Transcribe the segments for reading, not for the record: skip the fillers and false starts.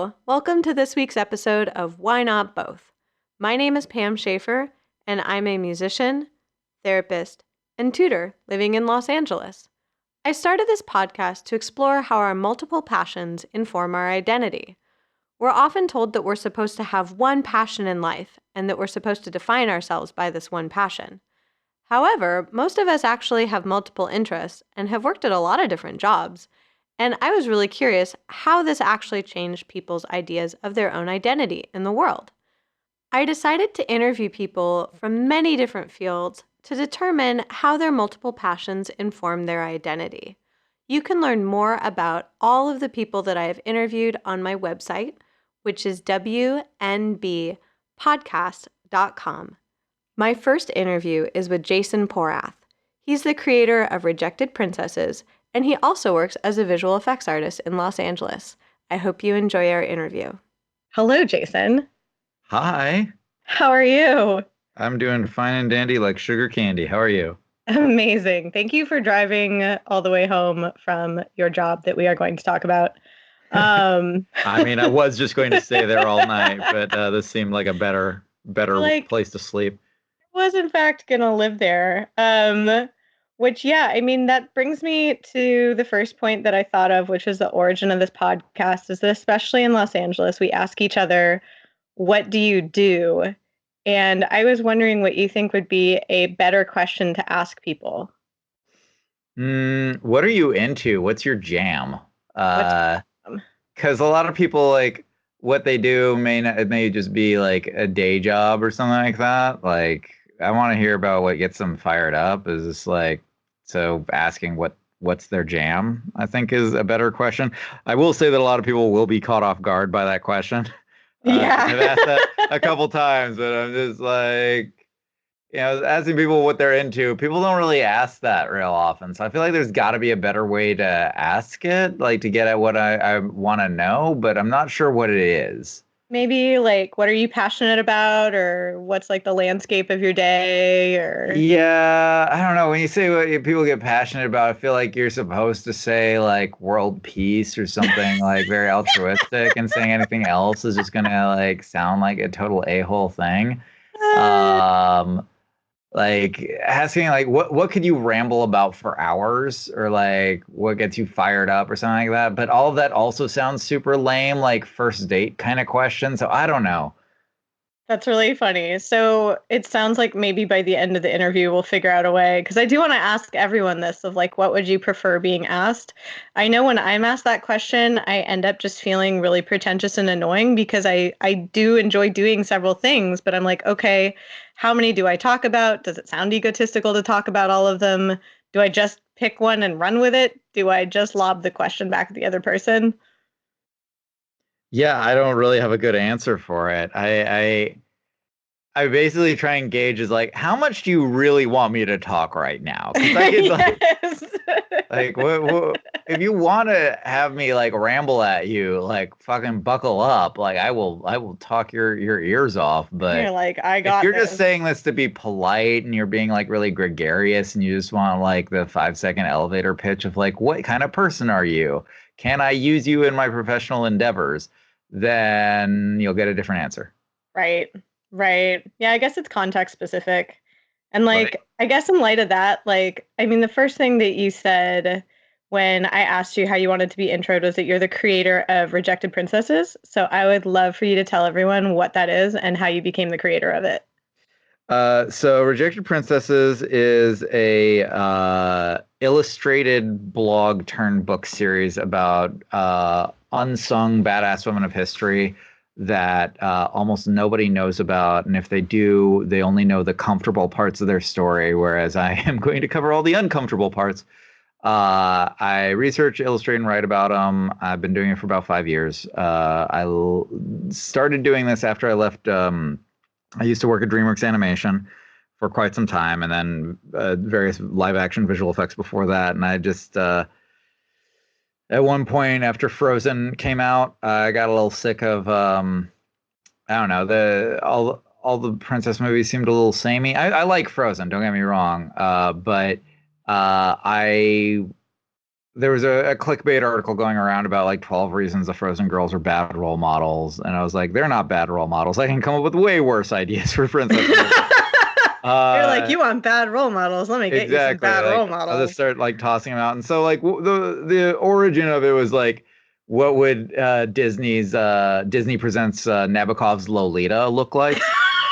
Hello, welcome to this week's episode of Why Not Both. My name is Pam Shaffer, and I'm a musician, therapist, and tutor living in Los Angeles. I started this podcast to explore how our multiple passions inform our identity. We're often told that we're supposed to have one passion in life and that we're supposed to define ourselves by this one passion. However, most of us actually have multiple interests and have worked at a lot of different jobs. And I was really curious how this actually changed people's ideas of their own identity in the world. I decided to interview people from many different fields to determine how their multiple passions inform their identity. You can learn more about all of the people that I have interviewed on my website, which is wnbpodcast.com. My first interview is with Jason Porath. He's the creator of Rejected Princesses, and he also works as a visual effects artist in Los Angeles. I hope you enjoy our interview. Hello, Jason. Hi. How are you? I'm doing fine and dandy like sugar candy. How are you? Amazing. Thank you for driving all the way home from your job that we are going to talk about. I was just going to stay there all night, but this seemed like a better place to sleep. I was in fact gonna live there. That brings me to the first point that I thought of, which is the origin of this podcast, is that especially in Los Angeles, we ask each other, what do you do? And I was wondering what you think would be a better question to ask people. What are you into? What's your jam? What's Because a lot of people, like, what they do may just be like a day job or something like that. Like, I want to hear about what gets them fired up. Is this like, so asking what's their jam, I think, is a better question. I will say that a lot of people will be caught off guard by that question. Yeah. I've asked that a couple times, but I'm just like, asking people what they're into. People don't really ask that real often. So I feel like there's got to be a better way to ask it, like to get at what I want to know, but I'm not sure what it is. Maybe like, what are you passionate about, or what's like the landscape of your day, or Yeah, I don't know. When you say what people get passionate about, I feel like you're supposed to say like world peace or something like very altruistic, and saying anything else is just gonna like sound like a total a-hole thing. Um, like asking like what could you ramble about for hours, or like what gets you fired up or something like that. But all of that also sounds super lame, like first date kind of question. So I don't know. That's really funny. So it sounds like maybe by the end of the interview, we'll figure out a way. Because I do want to ask everyone this of like, what would you prefer being asked? I know when I'm asked that question, I end up just feeling really pretentious and annoying because I do enjoy doing several things, but I'm like, okay, how many do I talk about? Does it sound egotistical to talk about all of them? Do I just pick one and run with it? Do I just lob the question back at the other person? Yeah, I don't really have a good answer for it. I basically try and gauge is like, how much do you really want me to talk right now? Because I could Yes. like what if you want to have me like ramble at you, like fucking buckle up. Like I will talk your ears off. You're But like, I if got you're just this. saying this to be polite and you're being like really gregarious and you just want like the 5 second elevator pitch of like, what kind of person are you? Can I use you in my professional endeavors? Then you'll get a different answer. Right. Right. Yeah, I guess it's context specific. And Right. like, I guess in light of that, like, I mean, the first thing that you said when I asked you how you wanted to be introed was that you're the creator of Rejected Princesses. So I would love for you to tell everyone what that is and how you became the creator of it. So Rejected Princesses is a illustrated blog turned book series about unsung badass women of history that almost nobody knows about, and if they do, they only know the comfortable parts of their story. Whereas I am going to cover all the uncomfortable parts. I research, illustrate, and write about them. I've been doing it for about 5 years. Started doing this after I left. I used to work at DreamWorks Animation for quite some time, and then various live action visual effects before that. And I just, at one point after Frozen came out, I got a little sick of, I don't know, the all the princess movies seemed a little samey. I like Frozen, don't get me wrong, but I there was a clickbait article going around about like 12 reasons the Frozen girls are bad role models, and I was like, they're not bad role models. I can come up with way worse ideas for princesses. You're like, Uh, you want bad role models? Let me get you some exactly. bad role Like I'll just models. start like tossing them out, and so like the origin of it was like, what would Disney Presents Nabokov's Lolita look like?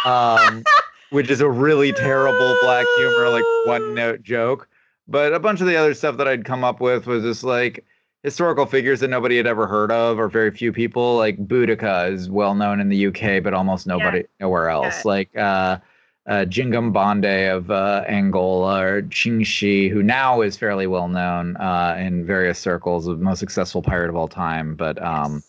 Um, which is a really terrible black humor, like one note joke. But a bunch of the other stuff that I'd come up with was just like historical figures that nobody had ever heard of, or very few people. Like Boudica is well known in the UK, but almost Yeah, nobody nowhere yeah. else. Like Jingam Bande of Angola, or Qingxi, who now is fairly well known in various circles, the most successful pirate of all time. But Yes.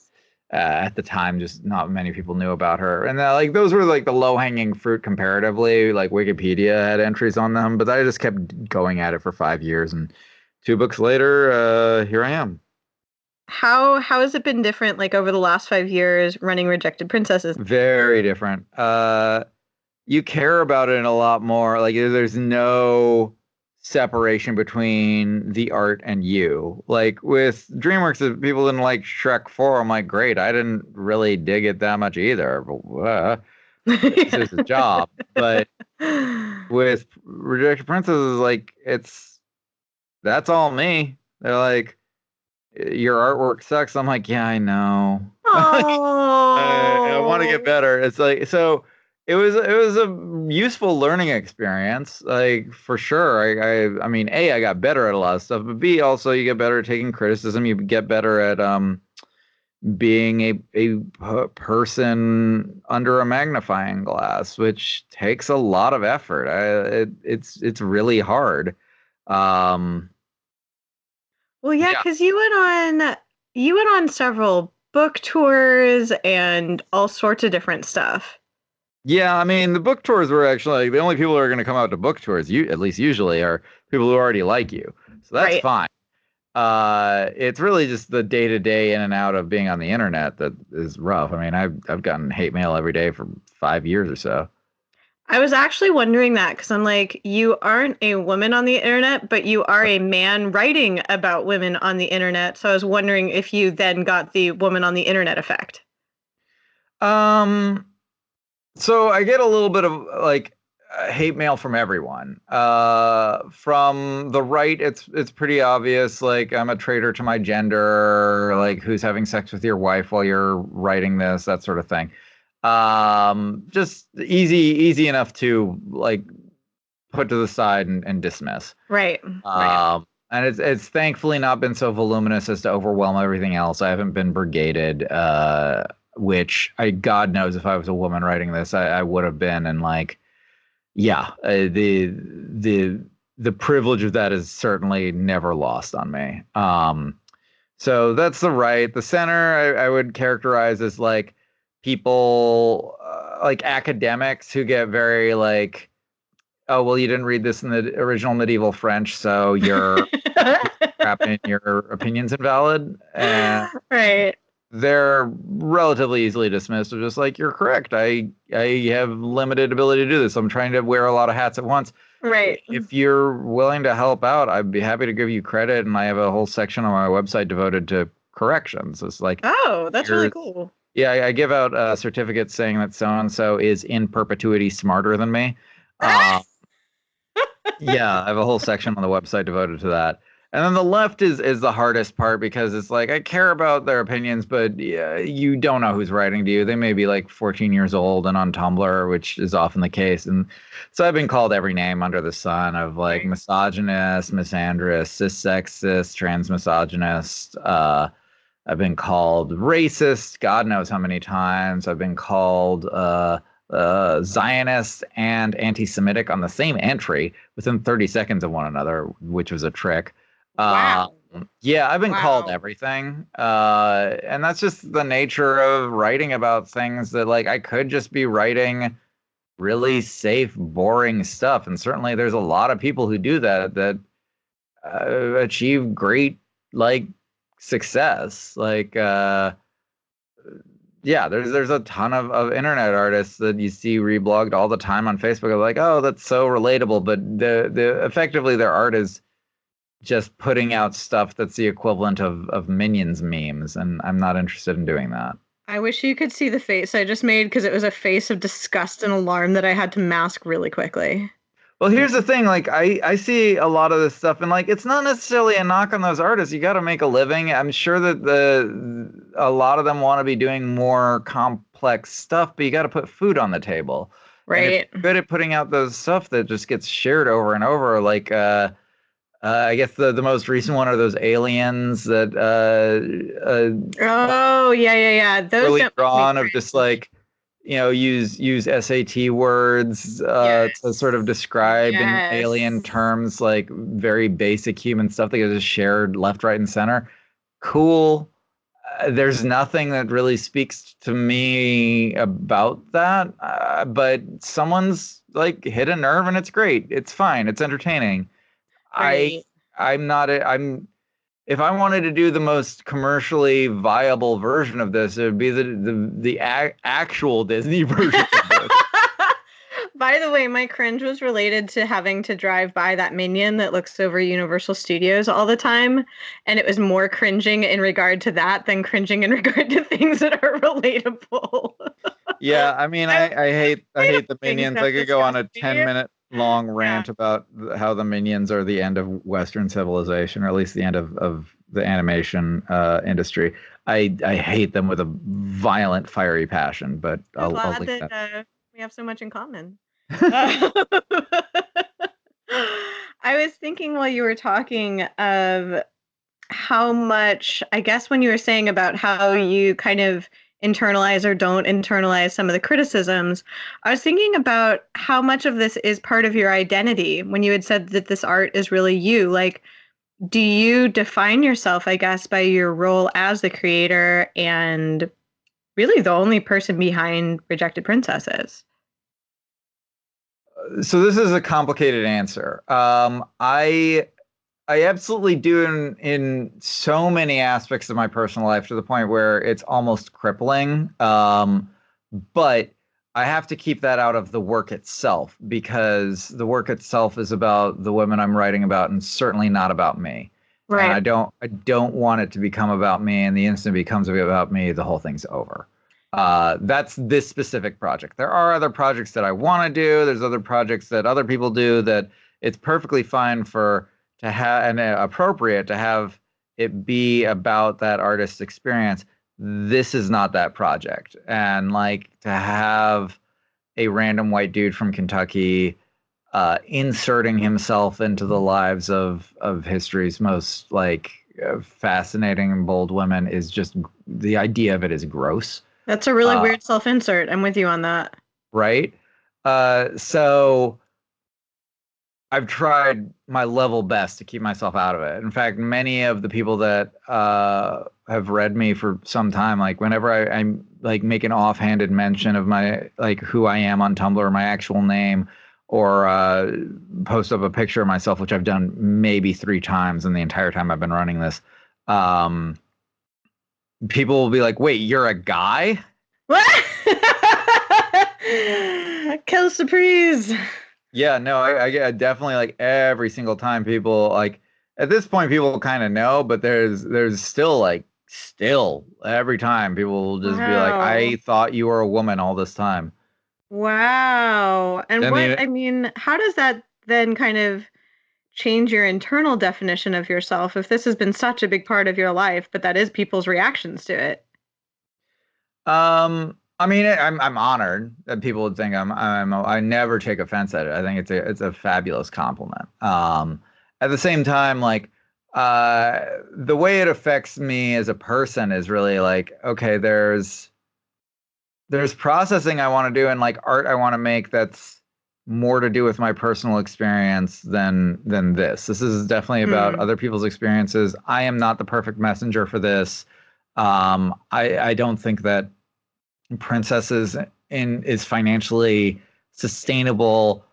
at the time, just not many people knew about her. And like those were like the low hanging fruit comparatively. Like Wikipedia had entries on them, but I just kept going at it for 5 years. And 2 books later, here I am. How has it been different, like over the last 5 years, running Rejected Princesses? Very different. You care about it a lot more. Like there's no separation between the art and you. Like with DreamWorks, if people didn't like Shrek 4, I'm like, great. I didn't really dig it that much either. But this is a job. But with Rejected Princesses, like that's all me. They're like, your artwork sucks. I'm like, yeah, I know. I want to get Oh. better. It's like so. It was a useful learning experience, like for sure. I mean, A, I got better at a lot of stuff, but B, also you get better at taking criticism. You get better at being a person under a magnifying glass, which takes a lot of effort. It's really hard. Um, Well, yeah, yeah, because you went on several book tours and all sorts of different stuff. yeah. I mean, the book tours were actually like, the only people who are going to come out to book tours, you at least usually, are people who already like you. So that's Right. fine. It's really just the day to day in and out of being on the internet that is rough. I mean, I've gotten hate mail every day for 5 years or so. I was actually wondering that because I'm like, you aren't a woman on the internet, but you are a man writing about women on the internet. So I was wondering if you then got the woman on the internet effect. Um, so I get a little bit of like hate mail from everyone. From the right, it's pretty obvious. Like I'm a traitor to my gender. Like who's having sex with your wife while you're writing this, that sort of thing. Just easy enough to like put to the side and dismiss. Right. Right. And it's thankfully not been so voluminous as to overwhelm everything else. I haven't been brigaded, which God knows if I was a woman writing this, I would have been. And like, yeah, the privilege of that is certainly never lost on me. So that's the right. The center I would characterize as like people like academics who get very like, oh, well, you didn't read this in the original medieval French, so you're a piece of crap and your opinion's invalid. And Right. they're relatively easily dismissed of just like, you're correct. I have limited ability to do this. I'm trying to wear a lot of hats at once. Right. If you're willing to help out, I'd be happy to give you credit. And I have a whole section on my website devoted to corrections. It's like, Oh, that's really here's, cool. yeah, I give out certificates saying that so and so is in perpetuity smarter than me. Um, yeah, I have a whole section on the website devoted to that. And then the left is the hardest part because it's like I care about their opinions, but yeah, you don't know who's writing to you. They may be like 14 years old and on Tumblr, which is often the case. And so I've been called every name under the sun of like Right. misogynist, misandrist, cis-sexist, transmisogynist. I've been called racist, God knows how many times. I've been called Zionist and anti-Semitic on the same entry within 30 seconds of one another, which was a trick. Um, Wow. yeah, I've been called Wow. everything. And that's just the nature of writing about things that like I could just be writing really safe, boring stuff. And certainly there's a lot of people who do that achieve great like success. Like yeah, there's a ton of internet artists that you see reblogged all the time on Facebook. Of like, oh, that's so relatable, but the effectively their art is just putting out stuff that's the equivalent of Minions memes, and I'm not interested in doing that. I wish you could see the face I just made because it was a face of disgust and alarm that I had to mask really quickly. Well, here's the thing, like I see a lot of this stuff and like it's not necessarily a knock on those artists. You got to make a living. I'm sure that a lot of them want to be doing more complex stuff, but you got to put food on the table. And if Right. you're good at putting out those stuff that just gets shared over and over, like I guess the most recent one are those aliens that Oh, yeah, yeah, yeah. Those really don't make me drawn of just cringe. like use SAT words to sort of Yes. describe in alien Yes. terms like very basic human stuff that is shared left, right, and center. Cool. There's nothing that really speaks to me about that, but someone's like hit a nerve and it's great. It's fine. It's entertaining. I Right. I'm not a, I'm if I wanted to do the most commercially viable version of this, it would be the actual Disney version of this. By the way, my cringe was related to having to drive by that minion that looks over Universal Studios all the time. And it was more cringing in regard to that than cringing in regard to things that are relatable. Yeah, I mean, I, I made up hate the things minions. that I could go on disgust a me. 10-minute long Yeah. rant about how the minions are the end of Western civilization, or at least the end of the animation industry. I hate them with a violent, fiery passion, but I'm I'll glad leave that that. we have so much in common. Uh, I was thinking while you were talking of how much, I guess, when you were saying about how you kind of internalize or don't internalize some of the criticisms, I was thinking about how much of this is part of your identity when you had said that this art is really you. Like, do you define yourself, I guess, by your role as the creator and really the only person behind Rejected Princesses? So this is a complicated answer. I absolutely do in so many aspects of my personal life to the point where it's almost crippling. But I have to keep that out of the work itself because the work itself is about the women I'm writing about and certainly not about me. And Right. I don't want it to become about me. And the instant it becomes about me, the whole thing's over. That's this specific project. There are other projects that I want to do. There's other projects that other people do that it's perfectly fine for to have and appropriate to have it be about that artist's experience. This is not that project. And like to have a random white dude from Kentucky inserting himself into the lives of history's most like fascinating and bold women is just the idea of it is gross. That's a really Uh, weird self insert. I'm with you on that. right? So I've tried my level best to keep myself out of it. In fact, many of the people that have read me for some time, like whenever I'm like make an offhanded mention of my like who I am on Tumblr, or my actual name, or post up a picture of myself, which I've done maybe 3 times in the entire time I've been running this. Um, People will be like, "Wait, you're a guy?" What? Kill surprise. Yeah, no, I get definitely like every single time people like at this point people kind of know, but there's still like still every time people will just be like, Wow. I thought you were a woman all this time. Wow. And And what, the I mean, how does that then kind of change your internal definition of yourself if this has been such a big part of your life, but that is people's reactions to it? I mean I'm honored that people would think I never take offense at it. I think it's a fabulous compliment. At the same time, like the way it affects me as a person is really like, okay, there's processing I want to do and like art I want to make that's more to do with my personal experience than this. This is definitely about Hmm. other people's experiences. I am not the perfect messenger for this. I don't think that Princesses in is financially sustainable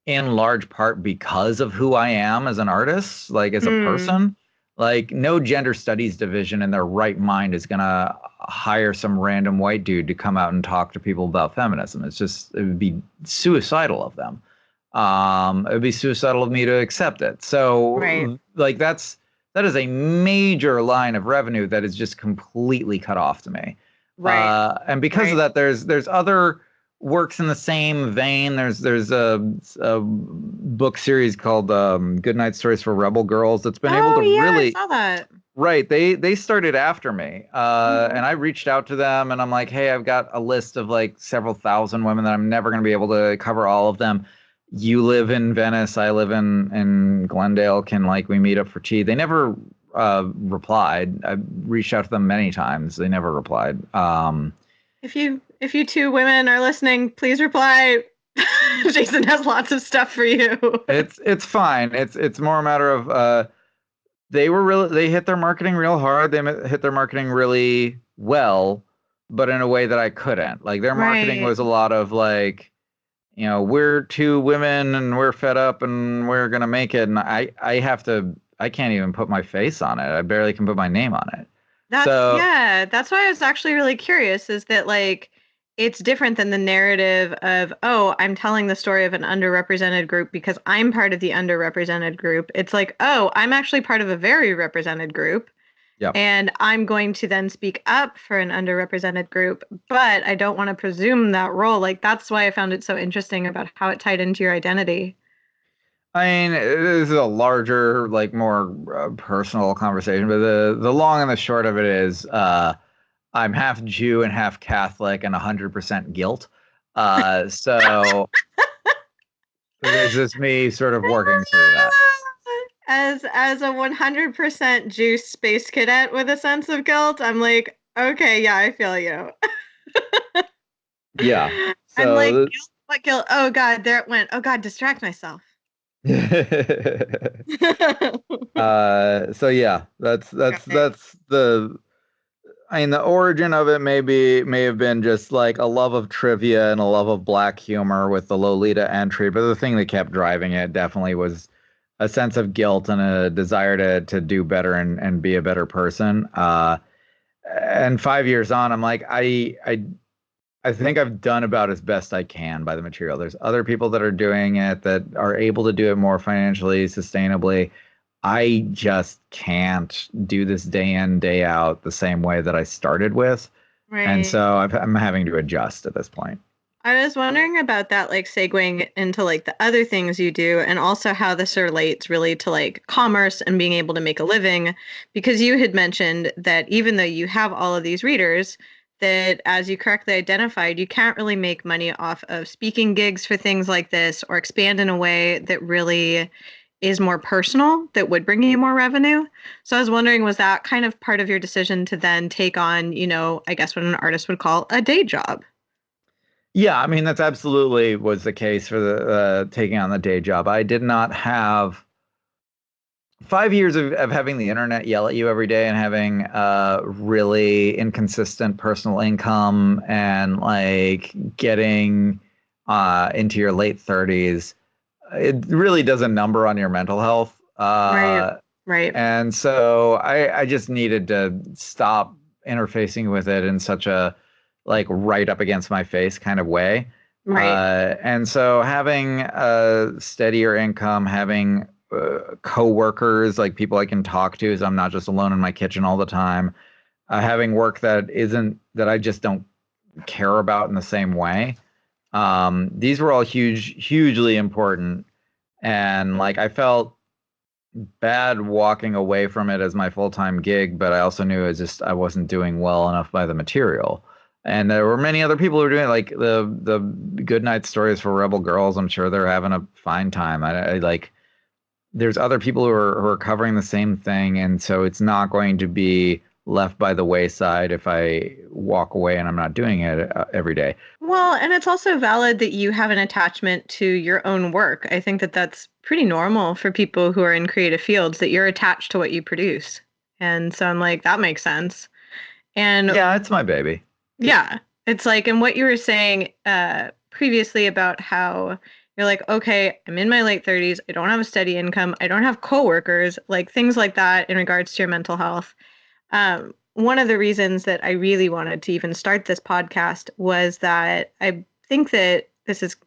in large part because of who I am as an artist, like as a Hmm. person. Like no gender studies division in their right mind is gonna hire some random white dude to come out and talk to people about feminism. It would be suicidal of them. It'd be suicidal of me to accept it. Right. So like that is a major line of revenue that is just completely cut off to me. Right. And because of Right. that, there's other works in the same vein. There's a book series called Goodnight Stories for Rebel Girls that's been able Oh to yeah, I really. saw that. Right. They started after me. Hmm. And I reached out to them and I'm like, hey, I've got a list of like several thousand women that I'm never going to be able to cover all of them. You live in Venice, I live in Glendale. Can like we meet up for tea? They never replied. I reached out to them many times. They never replied. If you two women are listening, please reply. Jason has lots of stuff for you. It's fine. It's more a matter of they hit their marketing real hard. Hit their marketing really well, but in a way that I couldn't. Like their marketing Right. was a lot of like, we're two women and we're fed up and we're gonna make it. And I can't even put my face on it. I barely can put my name on it. So That's why I was actually really curious is that like it's different than the narrative of, oh, I'm telling the story of an underrepresented group because I'm part of the underrepresented group. It's like, oh, I'm actually part of a very represented group yeah. and I'm going to then speak up for an underrepresented group, but I don't want to presume that role. Like that's why I found it so interesting about how it tied into your identity. I mean, this is a larger, like more personal conversation, but the long and the short of it is, I'm half Jew and half Catholic and 100% guilt. So this is me sort of working through that. As a 100% juice space cadet with a sense of guilt, I'm like, okay, yeah, I feel you. Yeah. I'm like, So guilt, what guilt? Oh God, there it went. Oh God, distract myself. so yeah, Right. that's the I mean the origin of it may have been just like a love of trivia and a love of black humor with the Lolita entry, but the thing that kept driving it definitely was a sense of guilt and a desire to do better and be a better person. And 5 years on, I'm like, I think I've done about as best I can by the material. There's other people that are doing it that are able to do it more financially, sustainably. I just can't do this day in, day out the same way that I started with. And Right. so I'm having to adjust at this point. I was wondering about that, like segueing into like the other things you do, and also how this relates really to like commerce and being able to make a living. Because you had mentioned that even though you have all of these readers, that as you correctly identified, you can't really make money off of speaking gigs for things like this or expand in a way that really is more personal, that would bring you more revenue. So I was wondering, was that kind of part of your decision to then take on, I guess what an artist would call a day job? Yeah, I mean, that's absolutely was the case for the taking on the day job. I did not have 5 years of having the internet yell at you every day and having really inconsistent personal income and like getting into your late 30s. It really does a number on your mental health. Right. Right. And so I just needed to stop interfacing with it in such a like right up against my face kind of way. Right. And so having a steadier income, having co-workers, like people I can talk to, so I'm not just alone in my kitchen all the time, having work that I just don't care about in the same way. These were all hugely important. And like I felt bad walking away from it as my full-time gig, but I also knew it was just I wasn't doing well enough by the material. And there were many other people who were doing it, like the good night stories for Rebel Girls. I'm sure they're having a fine time. I like there's other people who are covering the same thing, and so it's not going to be left by the wayside if I walk away and I'm not doing it every day. Well, and it's also valid that you have an attachment to your own work. I think that that's pretty normal for people who are in creative fields that you're attached to what you produce. And so I'm like, that makes sense. And Yeah, it's my baby. yeah, it's like, and what you were saying previously about how you're like, okay, I'm in my late 30s. I don't have a steady income. I don't have coworkers, like things like that in regards to your mental health. One of the reasons that I really wanted to even start this podcast was that I think that this is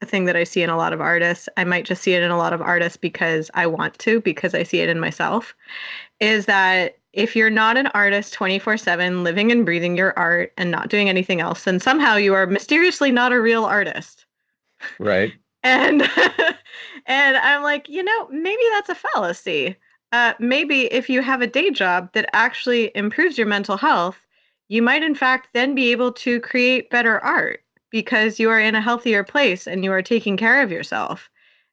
a thing that I see in a lot of artists. I might just see it in a lot of artists because I want to, because I see it in myself, is that if you're not an artist 24/7, living and breathing your art and not doing anything else, then somehow you are mysteriously not a real artist. Right. And and I'm like, maybe that's a fallacy. Maybe if you have a day job that actually improves your mental health, you might in fact then be able to create better art because you are in a healthier place and you are taking care of yourself.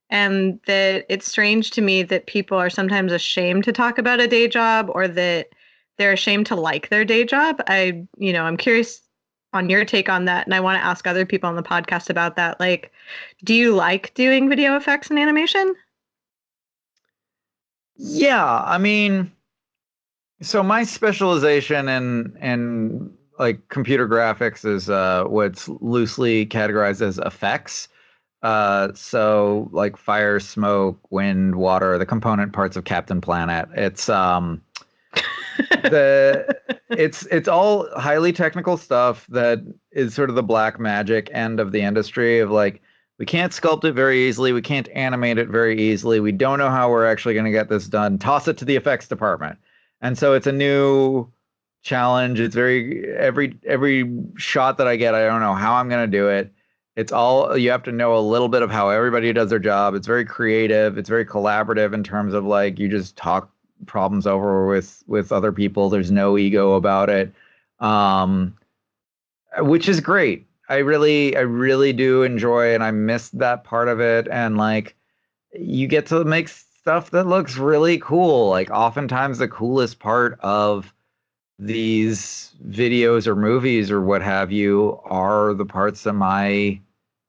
And that it's strange to me that people are sometimes ashamed to talk about a day job or that they're ashamed to like their day job. I'm curious on your take on that. And I want to ask other people on the podcast about that. Like, do you like doing video effects and animation? Yeah, I mean, so my specialization in like computer graphics is what's loosely categorized as effects. So like fire, smoke, wind, water, the component parts of Captain Planet. The it's all highly technical stuff that is sort of the black magic end of the industry of like we can't sculpt it very easily, we can't animate it very easily, we don't know how we're actually going to get this done. Toss it to the effects department. And so it's a new challenge. It's very every shot that I get, I don't know how I'm going to do it. It's all you have to know a little bit of how everybody does their job. It's very creative, it's very collaborative in terms of like you just talk problems over with other people. There's no ego about it, um, which is great. I really do enjoy, and I miss that part of it. And like, you get to make stuff that looks really cool. Like, oftentimes the coolest part of these videos or movies or what have you are the parts that my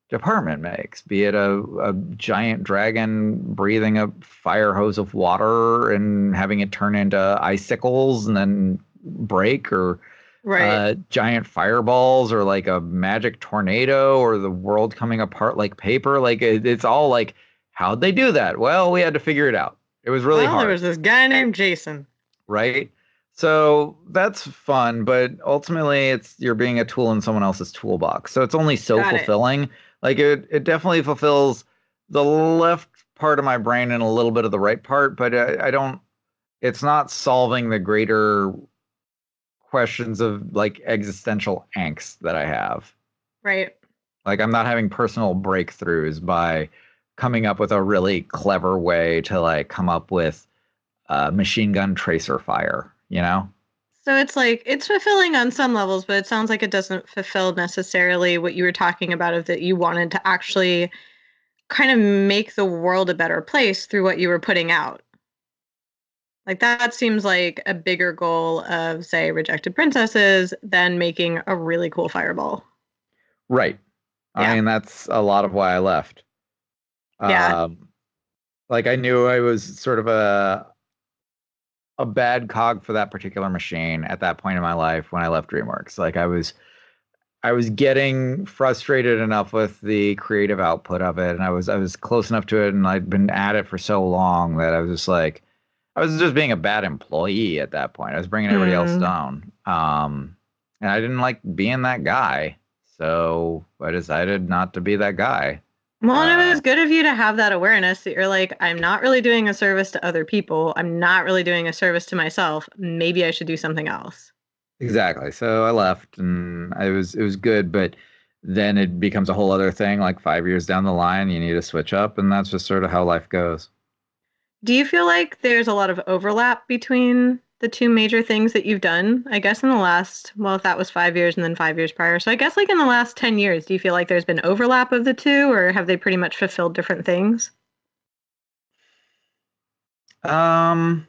department makes, be it a giant dragon breathing a fire hose of water and having it turn into icicles and then break, or Right. giant fireballs, or like a magic tornado, or the world coming apart like paper. Like it's all like, how'd they do that? Well, we had to figure it out. It was really Well, there hard, was this guy named Jason. right? So that's fun, but ultimately it's you're being a tool in someone else's toolbox. So it's only so Got it. fulfilling. Like it definitely fulfills the left part of my brain and a little bit of the right part, but I don't, it's not solving the greater questions of like existential angst that I have. Right. Like I'm not having personal breakthroughs by coming up with a really clever way to like come up with machine gun tracer fire, you know? So it's like it's fulfilling on some levels, but it sounds like it doesn't fulfill necessarily what you were talking about of that you wanted to actually kind of make the world a better place through what you were putting out. Like that seems like a bigger goal of, say, Rejected Princesses than making a really cool fireball. Right. I Yeah. mean, that's a lot of why I left. Yeah. Um, like I knew I was sort of a bad cog for that particular machine at that point in my life when I left DreamWorks. Like I was getting frustrated enough with the creative output of it, and I was close enough to it, and I'd been at it for so long that I was just like I was just being a bad employee at that point. I was bringing everybody else Mm. down, and I didn't like being that guy, so I decided not to be that guy. Well, and it Uh, was good of you to have that awareness that you're like, I'm not really doing a service to other people. I'm not really doing a service to myself. Maybe I should do something else. exactly. So I left, and it was good, but then it becomes a whole other thing. Like 5 years down the line, you need to switch up, and that's just sort of how life goes. Do you feel like there's a lot of overlap between the two major things that you've done? I guess in the last, well, if that was 5 years and then 5 years prior. So I guess like in the last 10 years, do you feel like there's been overlap of the two or have they pretty much fulfilled different things? Um,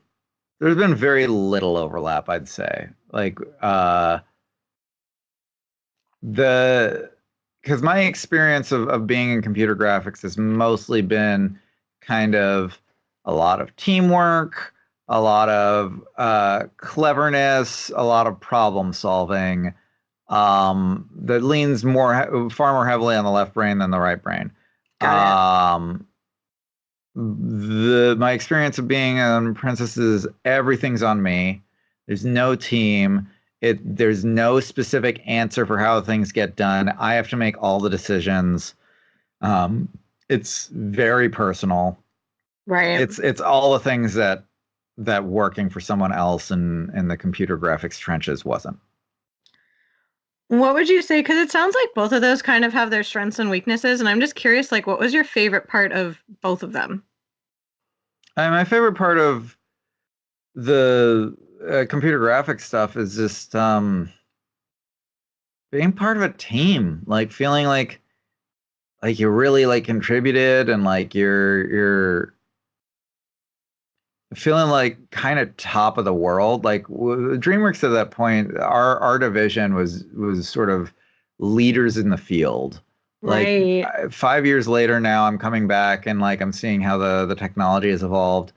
there's been very little overlap, I'd say. Like the because my experience of being in computer graphics has mostly been kind of a lot of teamwork, a lot of cleverness, a lot of problem solving, that leans far more heavily on the left brain than the right brain. Got it. Um, my experience of being on Princess is everything's on me. There's no team. There's no specific answer for how things get done. I have to make all the decisions. Um, it's very personal. Right. It's all the things that working for someone else in the computer graphics trenches wasn't. What would you say? Because it sounds like both of those kind of have their strengths and weaknesses, and I'm just curious, like, what was your favorite part of both of them? My favorite part of the computer graphics stuff is just being part of a team, like feeling like you really like contributed and like you're feeling like kind of top of the world. Like DreamWorks at that point, our division was sort of leaders in the field. Like Right. 5 years later now, I'm coming back and like I'm seeing how the technology has evolved,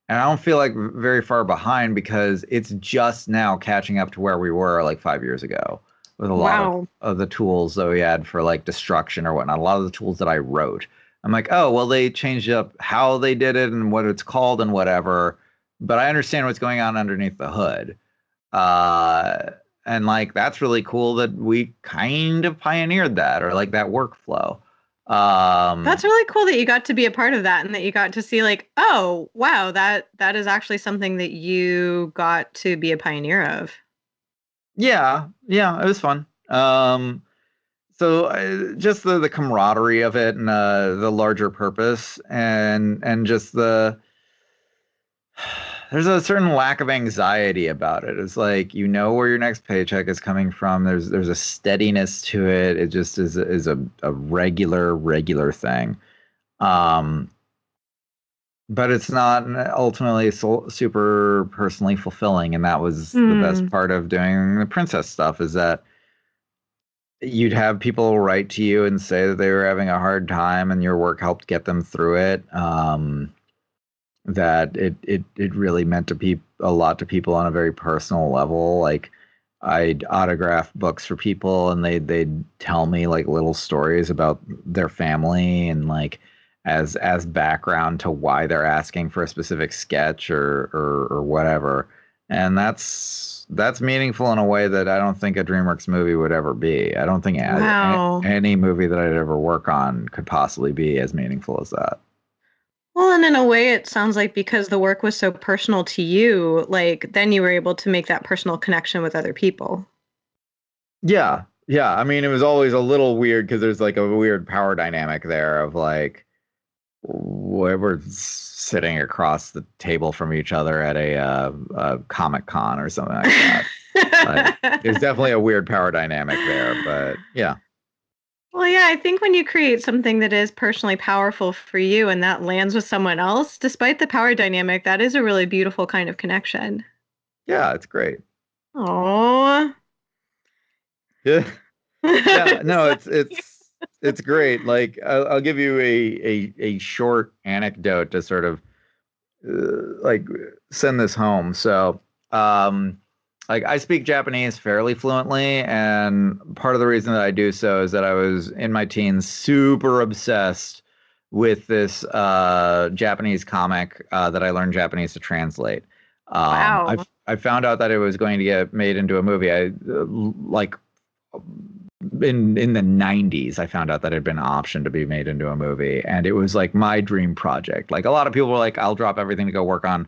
and I don't feel like very far behind because it's just now catching up to where we were like 5 years ago with a lot Wow. of the tools that we had for like destruction or whatnot. A lot of the tools that I wrote. I'm like, oh, well, they changed up how they did it and what it's called and whatever, but I understand what's going on underneath the hood. Uh, and like, that's really cool that we kind of pioneered that or like that workflow. That's Um, really cool that you got to be a part of that and that you got to see like, oh, wow, that is actually something that you got to be a pioneer of. yeah, yeah, it was fun. So just the camaraderie of it and the larger purpose and just there's a certain lack of anxiety about it. It's like you know where your next paycheck is coming from. There's a steadiness to it. It just is a regular thing. Um, but it's not ultimately super personally fulfilling, and that was the best Hmm. part of doing the princess stuff is that you'd have people write to you and say that they were having a hard time, and your work helped get them through it. That it really meant to a lot to people on a very personal level. Like I'd autograph books for people and they'd tell me like little stories about their family and like as background to why they're asking for a specific sketch or whatever. And that's meaningful in a way that I don't think a DreamWorks movie would ever be. I don't think Wow. any movie that I'd ever work on could possibly be as meaningful as that. Well, and in a way, it sounds like because the work was so personal to you, like then you were able to make that personal connection with other people. Yeah, yeah. I mean, it was always a little weird because there's like a weird power dynamic there of like we're sitting across the table from each other at a Comic Con or something like that. Like, there's definitely a weird power dynamic there, but yeah, Well, yeah, I think when you create something that is personally powerful for you and that lands with someone else, despite the power dynamic, that is a really beautiful kind of connection. yeah, it's great. Oh. Yeah, yeah. No, it's great. Like, I'll give you a short anecdote to sort of like send this home. So, um, like I speak Japanese fairly fluently, and part of the reason that I do so is that I was in my teens super obsessed with this Japanese comic that I learned Japanese to translate. Wow. I found out that it was going to get made into a movie. I like in the 90s I found out that it had been an option to be made into a movie, and it was like my dream project. Like a lot of people were like, I'll drop everything to go work on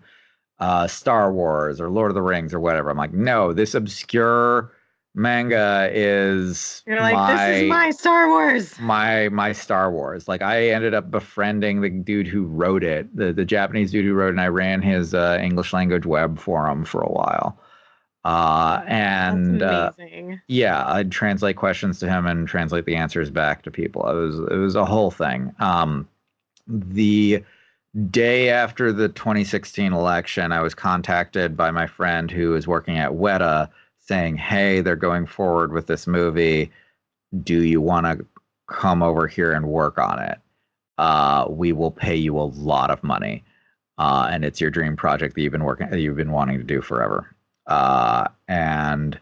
Star Wars or Lord of the Rings or whatever. I'm like, no, this obscure manga is You're like, this is my Star Wars. my Star Wars. Like I ended up befriending the dude who wrote it, the Japanese dude who wrote it, and I ran his English language web forum for a while. That's And amazing. yeah, I'd translate questions to him and translate the answers back to people. It was a whole thing. The day after the 2016 election, I was contacted by my friend who is working at Weta saying, "Hey, they're going forward with this movie. Do you want to come over here and work on it? We will pay you a lot of money, and it's your dream project that you've been wanting to do forever." And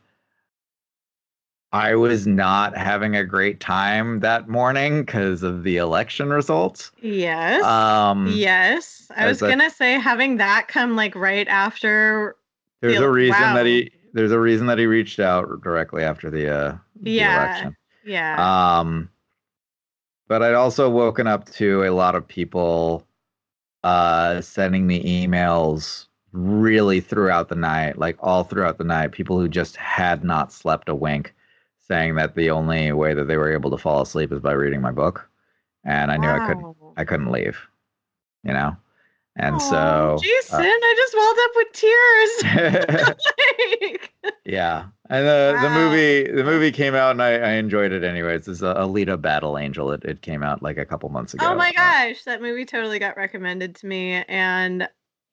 I was not having a great time that morning because of the election results. Yes. Um, Yes. I as was a gonna say having that come like right after there's a the reason that wow. he reached out directly after the Yeah. election. Yeah. Um, But I'd also woken up to a lot of people sending me emails really throughout the night, like all throughout the night, people who just had not slept a wink, saying that the only way that they were able to fall asleep is by reading my book. And I knew Wow. I couldn't leave, you know? And Oh, so, Jason, I just welled up with tears. Like, yeah. And wow. the movie came out and I enjoyed it anyways. It's Alita Battle Angel. It came out like a couple months Oh ago. my gosh, that movie totally got recommended to me. And,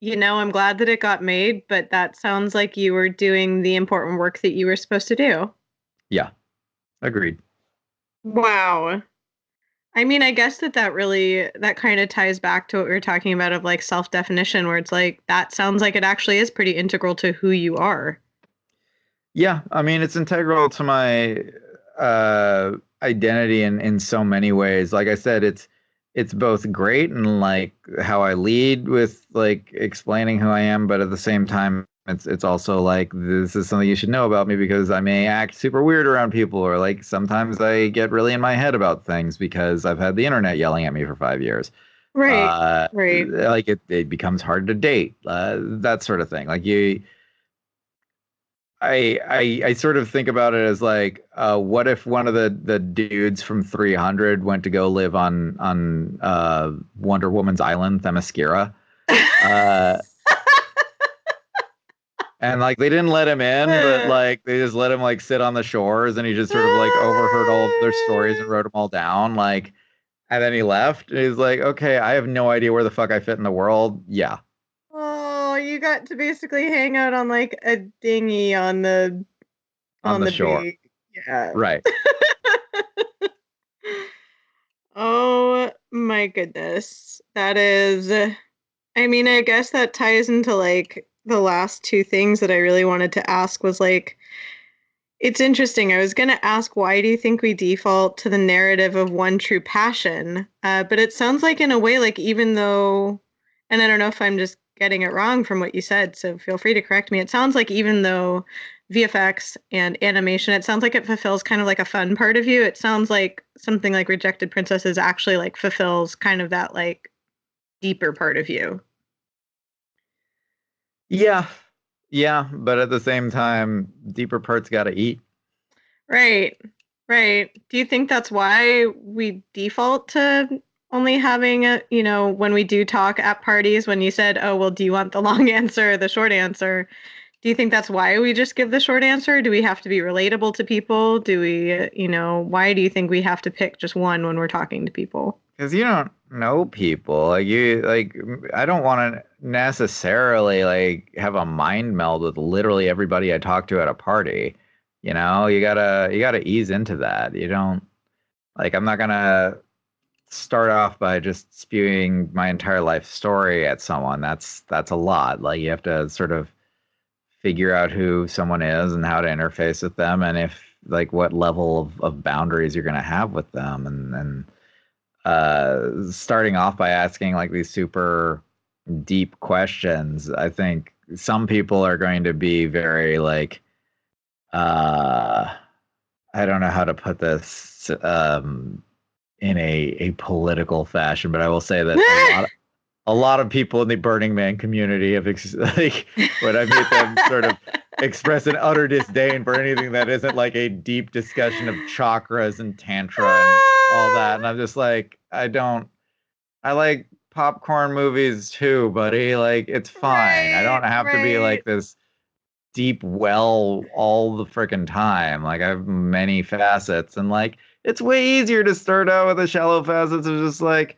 I'm glad that it got made, but that sounds like you were doing the important work that you were supposed to do. Yeah, agreed. Wow. I mean, I guess that kind of ties back to what we were talking about of like self-definition, where it's like that sounds like it actually is pretty integral to who you are. Yeah, I mean it's integral to my identity in so many ways. Like I said, it's both great and like how I lead with like explaining who I am, but at the same time it's also like this is something you should know about me because I may act super weird around people or like sometimes I get really in my head about things because I've had the internet yelling at me for 5 years. Right. Right. Like it becomes hard to date, that sort of thing. Like you I sort of think about it as like, what if one of the dudes from 300 went to go live on Wonder Woman's island, Themyscira, uh, and like they didn't let him in, but like they just let him like sit on the shores, and he just sort of like overheard all of their stories and wrote them all down, like, and then he left. And he's like, okay, I have no idea where the fuck I fit in the world. Yeah, Oh, you got to basically hang out on like a dinghy on the on the shore, bay. Yeah. right? Oh my goodness. That is, I mean, I guess that ties into like the last two things that I really wanted to ask was like, it's interesting. I was going to ask, why do you think we default to the narrative of one true passion? But it sounds like, in a way, like, even though, and I don't know if I'm just getting it wrong from what you said, so feel free to correct me. It sounds like even though VFX and animation, it sounds like it fulfills kind of like a fun part of you. It sounds like something like Rejected Princesses actually like fulfills kind of that like deeper part of you. Yeah, yeah, but at the same time, deeper parts got to eat. Right. Right. Do you think that's why we default to only having a, when we do talk at parties, when you said, oh, well, do you want the long answer or the short answer? Do you think that's why we just give the short answer? Do we have to be relatable to people? Do we, why do you think we have to pick just one when we're talking to people? Because you don't know people. Like you like I don't want to necessarily like have a mind meld with literally everybody I talk to at a party. You gotta ease into that. You don't like I'm not gonna start off by just spewing my entire life story at someone. That's a lot. Like you have to sort of figure out who someone is and how to interface with them and if like what level of boundaries you're gonna have with them and starting off by asking like these super deep questions, I think some people are going to be very like, uh, I don't know how to put this in a political fashion, but I will say that a lot of people in the Burning Man community have like when I meet them sort of express an utter disdain for anything that isn't like a deep discussion of chakras and tantra and all that. And I'm just like, I like popcorn movies too, buddy. Like it's fine. I Right, don't have to be right. like this deep well all the freaking time. Like I have many facets and like it's way easier to start out with the shallow facets of just like,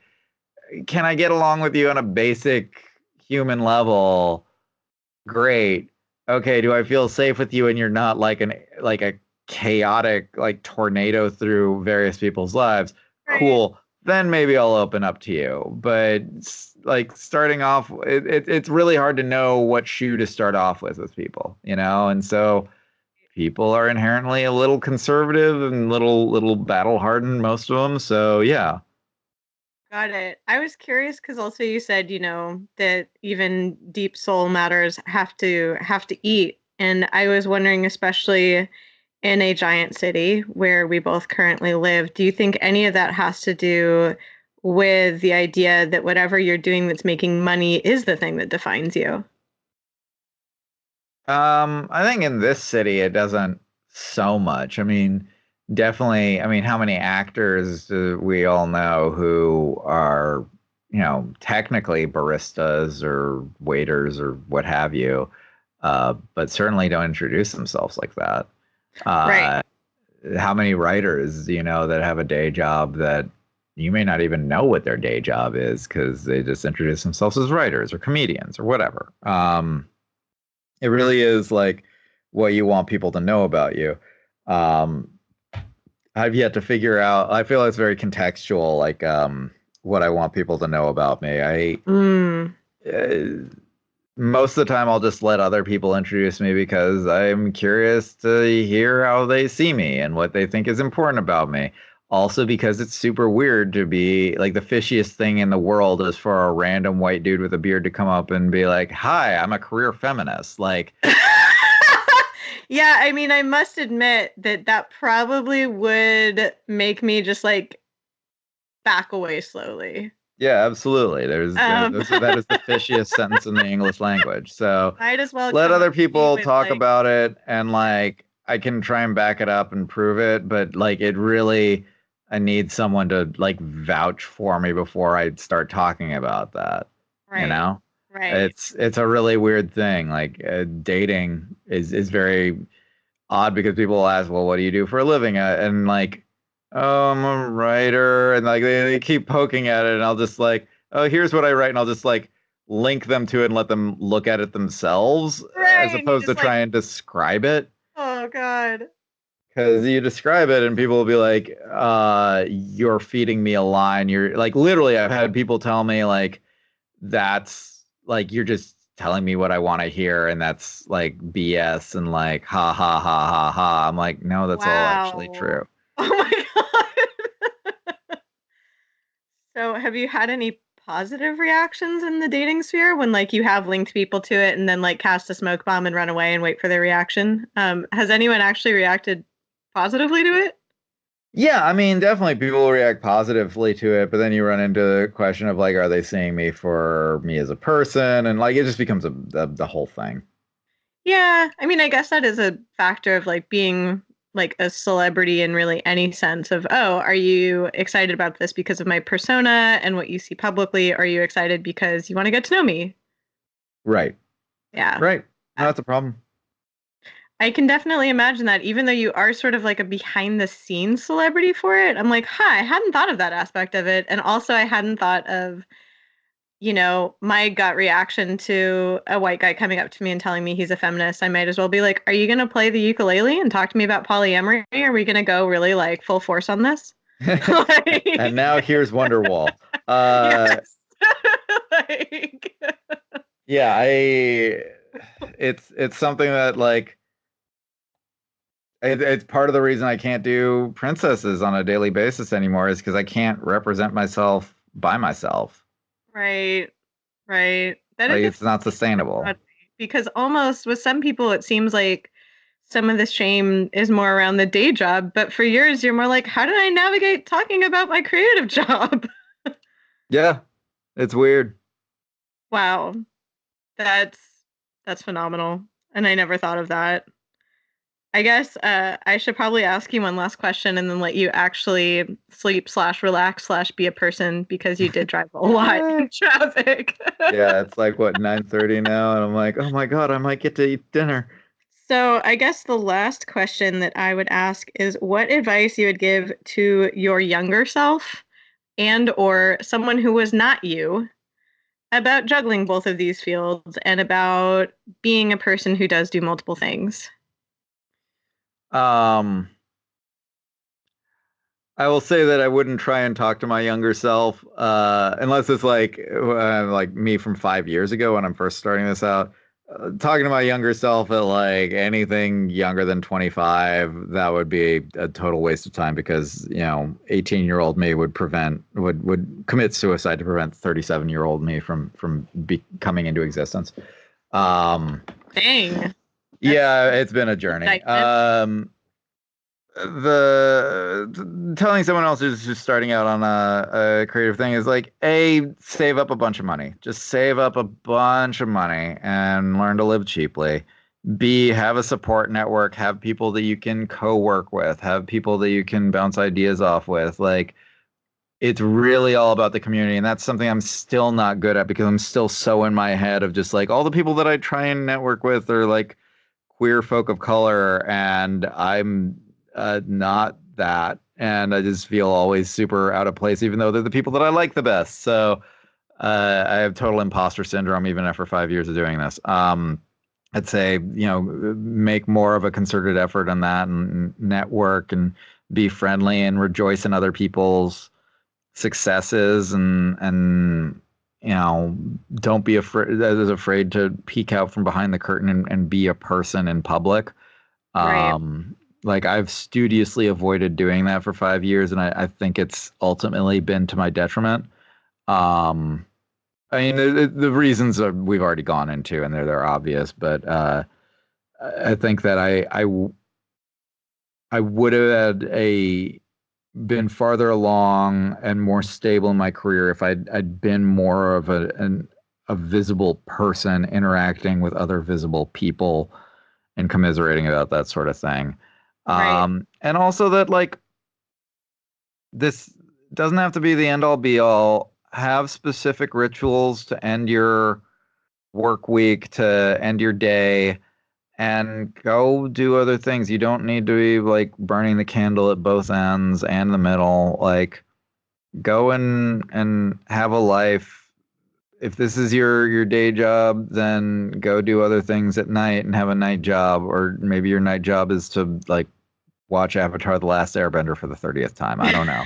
can I get along with you on a basic human level? Great. Okay, do I feel safe with you and you're not like a chaotic like tornado through various people's lives? Right. Cool. Then maybe I'll open up to you. But like starting off, it's really hard to know what shoe to start off with people, you know? And so people are inherently a little conservative and little battle hardened, most of them. So yeah. Got it. I was curious because also you said, that even deep soul matters have to eat. And I was wondering, especially in a giant city where we both currently live. Do you think any of that has to do with the idea that whatever you're doing that's making money is the thing that defines you? I think in this city it doesn't so much. I mean, definitely, I mean, how many actors do we all know who are, technically baristas or waiters or what have you, but certainly don't introduce themselves like that. Right. Uh, how many writers do you know that have a day job that you may not even know what their day job is because they just introduce themselves as writers or comedians or whatever. It really is like what you want people to know about you. Um, I've yet to figure out. I feel it's very contextual, like what I want people to know about me. Mm, Uh, Most of the time, I'll just let other people introduce me because I'm curious to hear how they see me and what they think is important about me. Also, because it's super weird to be like the fishiest thing in the world is for a random white dude with a beard to come up and be like, "Hi, I'm a career feminist." Like, yeah, I mean, I must admit that that probably would make me just like back away slowly. yeah, absolutely. Um, That is the fishiest sentence in the English language. So might as well let come other up to me people with talk like, about it, and like I can try and back it up and prove it, but like it really, I need someone to like vouch for me before I start talking about that. You right, know, right. it's a really weird thing. Like dating is very odd because people ask, well, what do you do for a living? And like, oh, I'm a writer. And like they keep poking at it. And I'll just like, oh, here's what I write. And I'll just like link them to it and let them look at it themselves as Right. And you opposed to just like, try and describe it. oh God. Because you describe it and people will be like, you're feeding me a line. You're like, literally, I've had people tell me like, that's like you're just telling me what I want to hear, and that's like BS and like ha ha ha ha ha. I'm like, no, that's all actually Wow. true. Oh my God. So have you had any positive reactions in the dating sphere when like you have linked people to it and then like cast a smoke bomb and run away and wait for their reaction? Has anyone actually reacted positively to it? Yeah, I mean, definitely people will react positively to it, but then you run into the question of like, are they seeing me for me as a person? And like, it just becomes the whole thing. Yeah, I mean, I guess that is a factor of like being like a celebrity in really any sense of, oh, are you excited about this because of my persona and what you see publicly? Are you excited because you want to get to know me? Right. Yeah. Right. No, Uh, that's a problem. I can definitely imagine that even though you are sort of like a behind the scenes celebrity for it, I'm like, huh, I hadn't thought of that aspect of it. And also I hadn't thought of, my gut reaction to a white guy coming up to me and telling me he's a feminist. I might as well be like, are you going to play the ukulele and talk to me about polyamory? Are we going to go really like full force on this? And Like, now here's Wonderwall. Uh, yes. Like, yeah, it's something that like it's part of the reason I can't do princesses on a daily basis anymore is because I can't represent myself by myself. right, right. That Like is it's not odd sustainable. because almost with some people, it seems like some of the shame is more around the day job, but for yours, you're more like, how did I navigate talking about my creative job? Yeah, it's weird. Wow, that's that's phenomenal. And I never thought of that. I guess I should probably ask you one last question and then let you actually sleep slash relax slash be a person because you did drive a lot in traffic. Yeah, it's like what 9:30 now, and I'm like, oh my God, I might get to eat dinner. So I guess the last question that I would ask is what advice you would give to your younger self and or someone who was not you about juggling both of these fields and about being a person who does do multiple things. Um, I will say that I wouldn't try and talk to my younger self, unless it's like me from 5 years ago when I'm first starting this out. Talking to my younger self at like anything younger than 25, that would be a total waste of time because, 18-year-old me would commit suicide to prevent 37-year-old me from coming into existence. Um, Dang, that's yeah, it's been a journey. indictment. telling someone else who's just starting out on a creative thing is like, A, save up a bunch of money. Just save up a bunch of money and learn to live cheaply. B, have a support network, have people that you can co-work with, have people that you can bounce ideas off with. Like, it's really all about the community, and that's something I'm still not good at because I'm still so in my head of just like all the people that I try and network with are like queer folk of color, and I'm not that, and I just feel always super out of place, even though they're the people that I like the best. So I have total imposter syndrome, even after 5 years of doing this. I'd say, make more of a concerted effort on that and network and be friendly and rejoice in other people's successes and don't be afraid to peek out from behind the curtain and be a person in public. Right. Like I've studiously avoided doing that for 5 years, and I think it's ultimately been to my detriment. I mean, the reasons we've already gone into, and they're obvious, but I think that I would have been farther along and more stable in my career if I'd been more of a visible person interacting with other visible people and commiserating about that sort of thing. Right. And also that like this doesn't have to be the end all be all. Have specific rituals to end your work week, to end your day, and go do other things. You don't need to be like burning the candle at both ends and the middle. Like go and have a life. If this is your day job, then go do other things at night and have a night job. Or maybe your night job is to like watch Avatar: The Last Airbender for the 30th time. I don't know.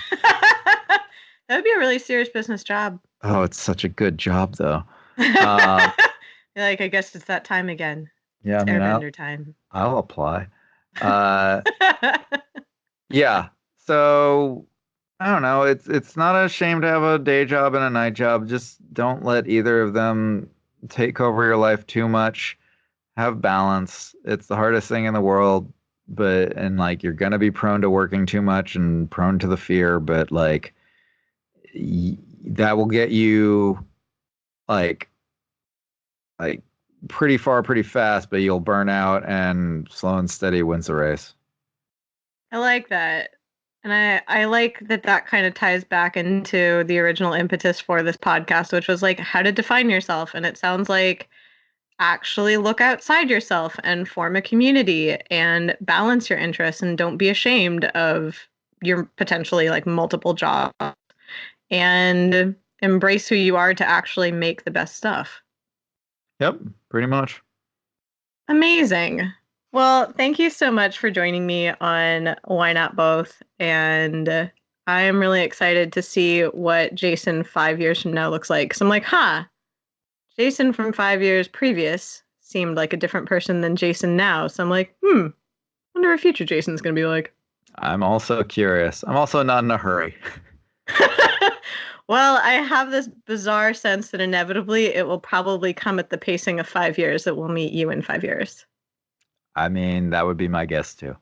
That would be a really serious business job. Oh, it's such a good job though. Like, I guess it's that time again. Yeah, It's I mean, Airbender time. I'll apply. Uh, yeah. So I don't know. It's not a shame to have a day job and a night job. Just don't let either of them take over your life too much. Have balance. It's the hardest thing in the world, and like you're gonna be prone to working too much and prone to the fear, but like that will get you like like pretty far pretty fast, but you'll burn out, and slow and steady wins the race. I like that. And I like that kind of ties back into the original impetus for this podcast, which was like how to define yourself. And it sounds like actually look outside yourself and form a community and balance your interests and don't be ashamed of your potentially like multiple jobs and embrace who you are to actually make the best stuff. Yep, pretty much. Amazing. Well, thank you so much for joining me on Why Not Both. And I am really excited to see what Jason 5 years from now looks like. So I'm like, Jason from 5 years previous seemed like a different person than Jason now. So I'm like, wonder what future Jason's going to be like. I'm also curious. I'm also not in a hurry. Well, I have this bizarre sense that inevitably it will probably come at the pacing of 5 years that we'll meet you in 5 years. I mean, that would be my guess too.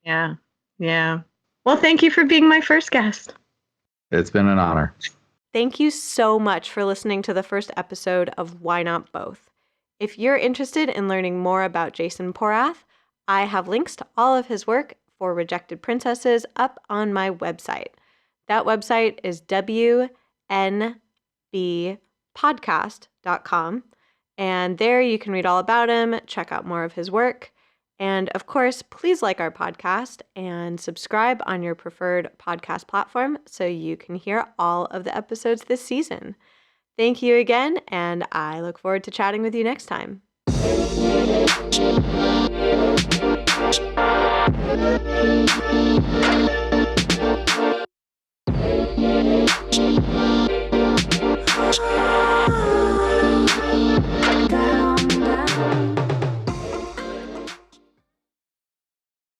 Yeah. Yeah. Well, thank you for being my first guest. It's been an honor. Thank you so much for listening to the first episode of Why Not Both. If you're interested in learning more about Jason Porath, I have links to all of his work for Rejected Princesses up on my website. That website is WNBpodcast.com. And there you can read all about him, check out more of his work. And of course, please like our podcast and subscribe on your preferred podcast platform so you can hear all of the episodes this season. Thank you again, and I look forward to chatting with you next time.